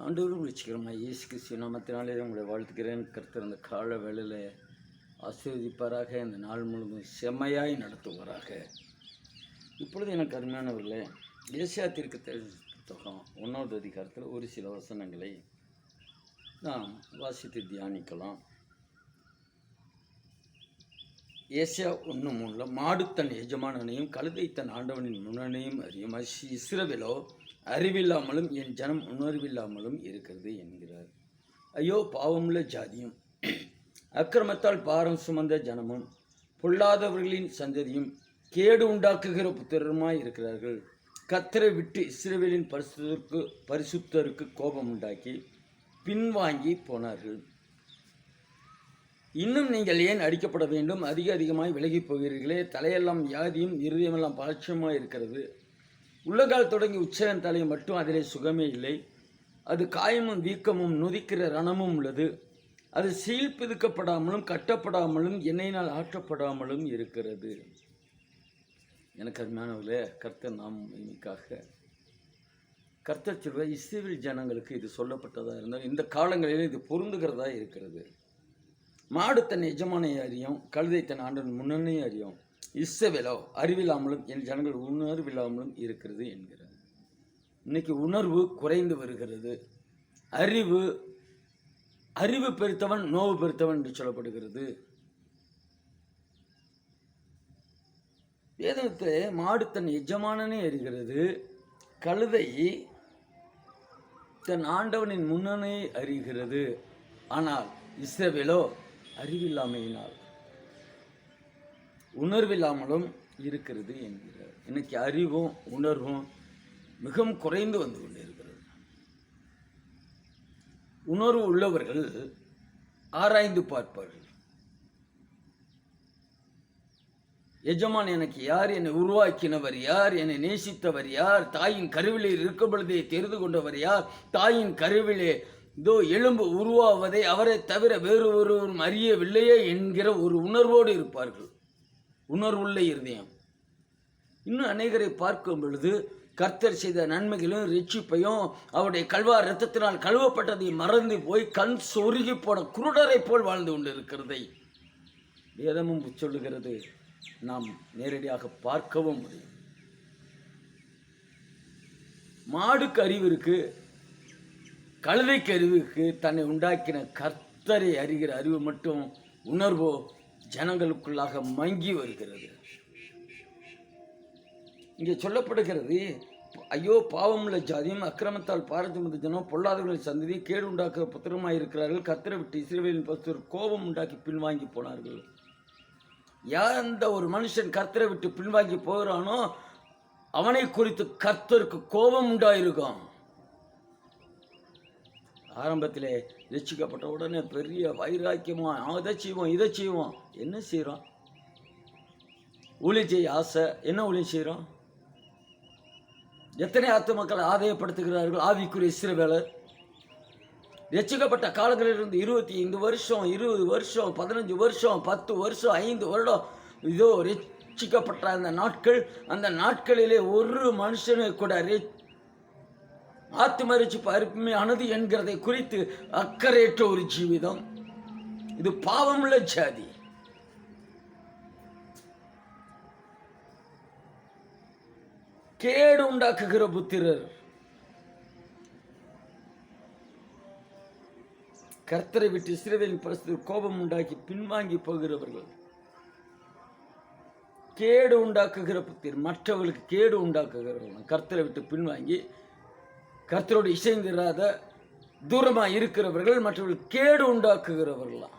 ஆண்டவரும் ரட்சிக்கிறோமா இயேசு கிறிஸ்து நாமத்தினாலே உங்களை வாழ்த்துக்கிறேன். கர்த்தர் அந்த கால வேளையில் ஆசீர்வதிப்பாராக, இந்த நாள் முழுவதும் செம்மையாய் நடத்துவாராக. இப்பொழுது எனக்கு அருமையானவர்களே, ஏசியா தீர்க்கதரிசி புத்தகம் 1வது அதிகாரத்தில் ஒரு சில வசனங்களை நாம் வாசித்து தியானிக்கலாம். ஏசியா 1:3 மாடு தன் எஜமானனையும் கழுதை தன் ஆண்டவனின் முன்னனையும் அறியும், இஸ்ரவேலோ அறிவில்லாமலும் என் ஜனம் உணர்வில்லாமலும் இருக்கிறது என்கிறார். ஐயோ பாவமுள்ள ஜாதியும் அக்கிரமத்தால் பாரம் சுமந்த ஜனமும் பொல்லாதவர்களின் சந்ததியும் கேடு உண்டாக்குகிற புத்திரருமாய் இருக்கிறார்கள். கர்த்தரை விட்டு இஸ்ரவேலின் பரிசுத்தருக்கு கோபம் உண்டாக்கி பின்வாங்கி போனார்கள். இன்னும் நீங்கள் ஏன் அடிக்கப்பட வேண்டும்? அதிகமாய் விலகி போகிறீர்களே. தலையெல்லாம் வியாதியும் இருதயமெல்லாம் பலட்சமாக இருக்கிறது. உள்ளகால் தொடங்கி உச்சகன் தலை மட்டும் அதிலே சுகமே இல்லை. அது காயமும் வீக்கமும் நொதிக்கிற ரணமும் உள்ளது. அது சீழ்பிதுக்கப்படாமலும் கட்டப்படாமலும் எண்ணெயினால் ஆற்றப்படாமலும் இருக்கிறது. எனக்கு அருமையானவர்களே, கர்த்தர் நாம் மகிமைக்காக கர்த்தர் சொல்வ இஸ்ரவேல் ஜனங்களுக்கு இது சொல்லப்பட்டதாக இருந்தால் இந்த காலங்களில் இது பொருந்துகிறதா இருக்கிறது. மாடு தன் எஜமானை அறியும், கழுதை தன் ஆண்டவன் முன்னணி அறியும், இஸ்ரவேலோ அறிவில்லாமலும் என் ஜனங்கள் உணர்வில்லாமலும் இருக்கிறது என்கிறார். இன்னைக்கு உணர்வு குறைந்து வருகிறது. அறிவு பெருத்தவன் நோவு பெருத்தவன் என்று சொல்லப்படுகிறது. வேதத்தை மாடு தன் எஜமானனை அறிகிறது, கழுதை தன் ஆண்டவனின் முன்னணி அறிகிறது. ஆனால் இஸ்ரவேலோ அறிவில்லாமையினால் உணர்வில்லாமலும் இருக்கிறது என்கிறார். இன்னைக்கு அறிவும் உணர்வும் மிகவும் குறைந்து வந்து கொண்டிருக்கிறது. உணர்வு உள்ளவர்கள் ஆராய்ந்து பார்ப்பார்கள். எஜமான் எனக்கு யார்? என்னை உருவாக்கினவர் யார்? என்னை நேசித்தவர் யார்? தாயின் கருவிலே இருக்கும் பொழுதே தெரிந்து கொண்டவர் யார்? தாயின் கருவிலே இதோ எலும்பு உருவாவதை அவரை தவிர வேறு ஒருவரும் அறியவில்லையே என்கிற ஒரு உணர்வோடு இருப்பார்கள். உணர்வுள்ள இருதயம். இன்னும் அநேகரை பார்க்கும் பொழுது கர்த்தர் செய்த நன்மைகளும் ரட்சிப்பையும் அவருடைய கல்வார் இரத்தத்தினால் கழுவப்பட்டதை மறந்து போய் கண் சொருகி போன குருடரை போல் வாழ்ந்து கொண்டு இருக்கிறதை வேதமும் சொல்லுகிறது. நாம் நேரடியாக பார்க்கவும் முடியும். மாடுக்கு அறிவு இருக்கு, கழுதைக்கு அறிவு இருக்கு. தன்னை உண்டாக்கின கர்த்தரை அறிகிற அறிவு மட்டும் உணர்வோ ஜனங்களுக்குள்ளாக மங்கி வருகிறது. இங்கே சொல்லப்படுகிறது, ஐயோ பாவமுள்ள ஜாதியும் அக்கிரமத்தால் பாரசுமந்த ஜனம் பொல்லாதவர்களின் சந்ததி கேடு உண்டாக்க புத்திரமாய் இருக்கிறார்கள். கர்த்தரை விட்டு இஸ்ரவேலின் பரிசுத்தர் கோபம் உண்டாக்கி பின்வாங்கி போனார்கள். எந்த ஒரு மனுஷன் கர்த்தரை விட்டு பின்வாங்கி போகிறானோ அவனை குறித்து கர்த்தருக்கு கோபம் உண்டாயிருக்கும். ஆரம்பத்திலே ரட்சிக்கப்பட்ட உடனே பெரிய வைராக்கியமா அதை செய்வோம் இதை செய்வோம். என்ன செய்கிறோம்? ஊழியம் செய்ய ஆசை. என்ன ஊழியம் செய்கிறோம்? எத்தனை ஆத்துமக்களை ஆதாயப்படுத்துகிறார்கள் ஆவிக்குரிய இஸ்ரவேலர். ரட்சிக்கப்பட்ட காலங்களிலிருந்து 25 வருஷம் 20 வருஷம் 15 வருஷம் 10 வருஷம் 5 வருடம் இதோ ரட்சிக்கப்பட்ட அந்த நாட்களிலே ஒரு மனுஷனை கூட ஆத்துமரிச்சிப்பு அருமையானது என்கிறதை குறித்து அக்கறையற்ற ஒரு ஜீவிதம். இது பாவமுள்ள ஜாதி. கேடு உண்டாக்குகிற புத்திரர். கர்த்தரை விட்டு இஸ்ரவேலின் பரிசுத்தர் கோபம் உண்டாக்கி பின்வாங்கி போகிறவர்கள். கேடு உண்டாக்குகிற புத்திரர், மற்றவர்களுக்கு கேடு உண்டாக்குகிறவர்கள். கர்த்தரை விட்டு பின்வாங்கி கர்த்தரோடு இசைந்திராத தூரமாக இருக்கிறவர்கள் மற்றவர்கள் கேடு உண்டாக்குகிறவர்களாம்.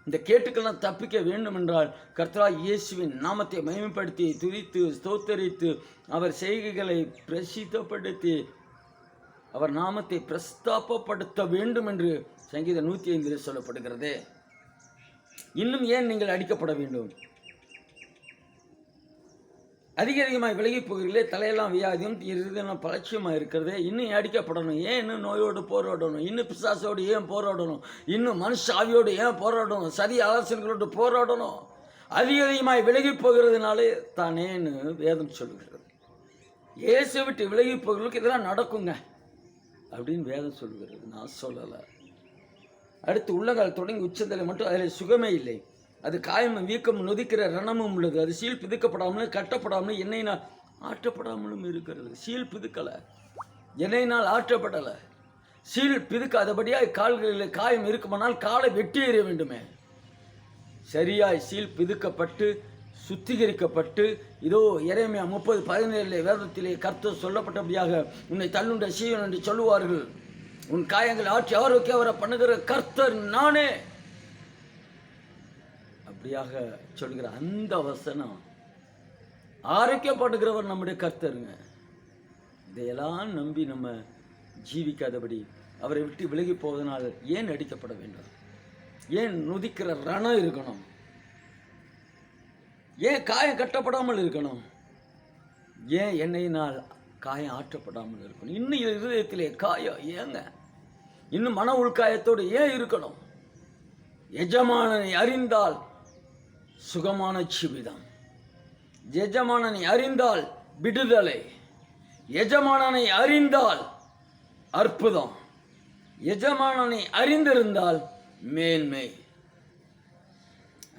இந்த கேட்டுக்கெல்லாம் தப்பிக்க வேண்டும் என்றால் கர்த்தராகிய இயேசுவின் நாமத்தை மகிமைப்படுத்தி துதித்து ஸ்தோத்தரித்து அவர் செய்கைகளை பிரசித்தப்படுத்தி அவர் நாமத்தை பிரஸ்தாபப்படுத்த வேண்டும் என்று சங்கீதம் 105 சொல்லப்படுகிறது. இன்னும் ஏன் நீங்கள் அடிக்கப்பட வேண்டும்? அதிகமாய் விலகி போகிறீர்களே. தலையெல்லாம் வியாதியும் இருதயம் பலட்சியமாக இருக்கிறது. இன்னும் அடிக்கப்படணும். ஏன் இன்னும் நோயோடு போராடணும்? இன்னும் பிசாசோடு ஏன் போராடணும்? இன்னும் மனுஷ ஆவியோடு ஏன் போராடணும்? சதி ஆலோசனைகளோடு போராடணும். அதிகமாய் விலகி போகிறதுனாலே தானேன்னு வேதம் சொல்லுகிறது. இயேசு விட்டு விலகி போகிறவர்களுக்கு இதெல்லாம் நடக்குங்க. அப்படின்னு வேதம் சொல்கிறது, நான் சொல்லலை. அடுத்து உள்ளங்கால் தொடங்கி உச்சந்தலை மட்டும் அதில் சுகமே இல்லை. அது காயமும் வீக்கமும் நொதிக்கிற ரணமும் உள்ளது. அது சீல் பிதுக்கப்படாமலும் கட்டப்படாமலும் எண்ணெயினால் ஆற்றப்படாமலும் இருக்கிறது. சீல் பிதுக்கலை, எண்ணெயினால் ஆற்றப்படலை. சீல் பிதுக்காதபடியாய் கால்களில் காயம் இருக்குமானால் காலை வெட்டி எறிய வேண்டுமே. சரியாய் சீல் பிதுக்கப்பட்டு சுத்திகரிக்கப்பட்டு, இதோ எரேமியா 30:17 வேதத்திலே கர்த்தர் சொல்லப்பட்டபடியாக உன்னை தள்ளுண்ட சீயோன் என்று சொல்லுவார்கள். உன் காயங்களை ஆட்சி ஆரோக்கியம் வர பண்ணுகிற கர்த்தர் நானே, அப்படியாக சொல்கிற அந்த வசனம் ஆரோக்கியப்படுகிறவர் நம்முடைய கர்த்தருங்க. இதையெல்லாம் நம்பி நம்ம ஜீவிக்காதபடி அவரை விட்டு விலகி போவதனால் ஏன் அடிக்கப்பட வேண்டும்? ஏன் நொதிக்கிற ரணம் இருக்கணும்? ஏன் காயம் கட்டப்படாமல் இருக்கணும்? ஏன் எண்ணெயினால் காயம் ஆற்றப்படாமல் இருக்கணும்? இன்னும் இருதயத்திலே காயம் ஏங்க? இன்னும் மன உள்காயத்தோடு ஏன் இருக்கணும்? எஜமானனை அறிந்தால் சுகமான ஜீவிதம், எஜமானனை அறிந்தால் விடுதலை, எஜமானனை அறிந்தால் அற்புதம், எஜமானனை அறிந்திருந்தால் மேன்மை.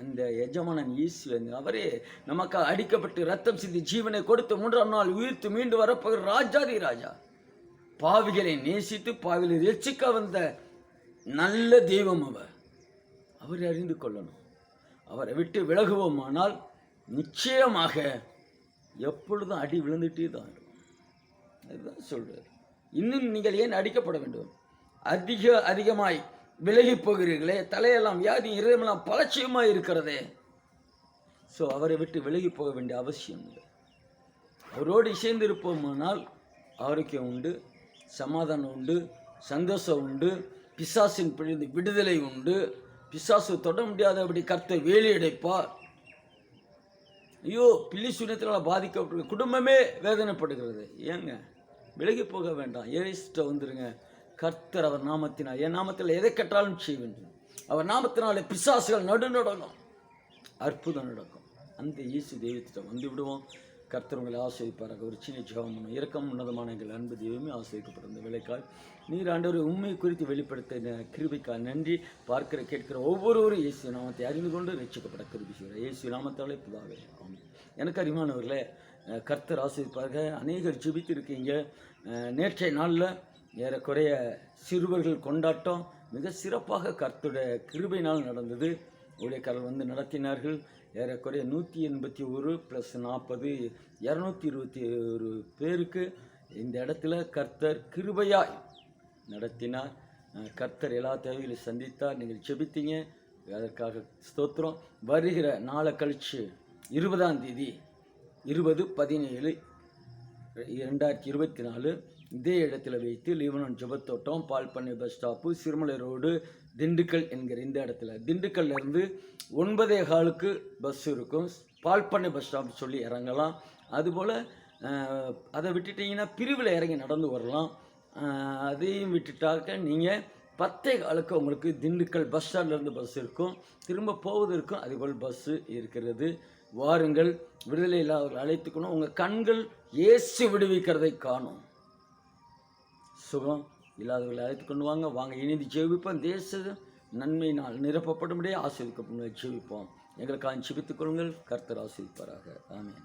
அந்த எஜமானன் இயேசு, அவரே நமக்கு அடிக்கப்பட்டு ரத்தம் சிந்தி ஜீவனை கொடுத்து 3ஆம் நாள் உயிர்த்து மீண்டு வரப்போகிற ராஜாதி ராஜா. பாவிகளை நேசித்து பாவிகளை ரட்சிக்க வந்த நல்ல தெய்வம் அவர். அவரை அறிந்து கொள்ளணும். அவரை விட்டு விலகுவோமானால் நிச்சயமாக எப்பொழுதும் அடி விழுந்துட்டே தான் இருக்கும். அதுதான் சொல்றார். இன்னும் நீங்கள் ஏன் அடிக்கப்பட வேண்டும்? அதிகமாய் விலகி போகிறீர்களே, தலையெல்லாம் வியாதி, இருதயமெல்லாம் பலட்சியமாக இருக்கிறதே. ஸோ அவரை விட்டு விலகி போக வேண்டிய அவசியம் இல்லை. அவரோடு இசைந்து இருப்போமானால் ஆரோக்கியம் உண்டு, சமாதானம் உண்டு, சந்தோஷம் உண்டு, பிசாசின் பிழிந்து விடுதலை உண்டு. பிசாசு தொட முடியாதபடி கர்த்தர் வேலி அடைப்பார். ஐயோ, பில்லி சூன்யத்தினால் பாதிக்கப்பட்ட குடும்பமே வேதனைப்படுகிறது. ஏங்க விலகி போக வேண்டாம், ஏறிஸ்ட வந்துடுங்க. கர்த்தர் அவர் நாமத்தினால், என் நாமத்தில் எதை கட்டாலும் செய்ய வேண்டும். அவர் நாமத்தினாலே பிசாசுகள் நடுநடங்கும், அற்புதம் நடக்கும். அந்த இயேசு தெய்வத்திடம் வந்து விடுவோம். கர்த்தர் உங்களை ஆசிரிப்பாராக. ஒரு சின்ன ஜெபம் பண்ணும். இரக்கம் உன்னதமான எங்கள் அன்பு தெய்வமே ஆசிரியக்கப்பட்ட இந்த வேலைக்கால் நீர் ஆண்டவர் உண்மை குறித்து வெளிப்படுத்த கிருபைக்கால் நன்றி. பார்க்கிற கேட்கிற ஒவ்வொருவரும் இயேசு நாமத்தை அறிந்து கொண்டு ரட்சிக்கப்பட கிருபை செய்கிறார். இயேசு நாமத்தாலே புதாவே ஆமென். எனக்கு அறிமானவர்களே, கர்த்தர் ஆசிரிப்பாக. அநேகர் ஜெபித்து இருக்கீங்க. நேற்றைய நாளில் ஏறக்குறைய சிறுவர்கள் கொண்டாட்டம் மிக சிறப்பாக கர்த்தருடைய கிருபை நாள் நடந்தது. ஊழியக்காரர்கள் வந்து நடத்தினார்கள். ஏறக்குறைய 181 + 40 221 பேருக்கு இந்த இடத்துல கர்த்தர் கிருபையாய் நடத்தினார். கர்த்தர் எல்லா தேவைகளையும் சந்தித்தார். நீங்கள் ஜெபித்தீங்க, அதற்காக ஸ்தோத்திரம். வருகிற நாளை கழிச்சு 20ஆம் தேதி 20/17/2024 இதே இடத்துல வைத்து லீவனான் ஜெபத்தோட்டம், பால் பண்ணை bus stop, Sirumalai road, Dindigul என்கிற இந்த இடத்துல, திண்டுக்கல்லேருந்து 9:15 பஸ் இருக்கும். பால் பண்ணை பஸ் ஸ்டாப் சொல்லி இறங்கலாம். அதுபோல் அதை விட்டுட்டிங்கன்னா பிரிவில் இறங்கி நடந்து வரலாம். அதையும் விட்டுட்டாக்க நீங்கள் 10:15 உங்களுக்கு திண்டுக்கல் பஸ் ஸ்டாண்ட்லேருந்து பஸ் இருக்கும். திரும்ப போவதற்கும் அதுபோல் பஸ்ஸு இருக்கிறது. வாருங்கள், விடுதலை இல்லாதவர்கள் அழைத்துக்கணும். உங்கள் கண்கள் இயேசு விடுவிக்கிறதை காணும். சுகம் இல்லாதவர்களை அழைத்து கொண்டு வாங்க இணைந்து ஜெபிப்போம். தேச நன்மையினால் நிரப்பப்படும்படியே ஆசீர்வதிக்கப்படும் ஜெபிப்போம். எங்களுக்காக ஜெபித்துக் கொள்ளுங்கள். கர்த்தர் ஆசீர்வதிப்பாராக. ஆமென்.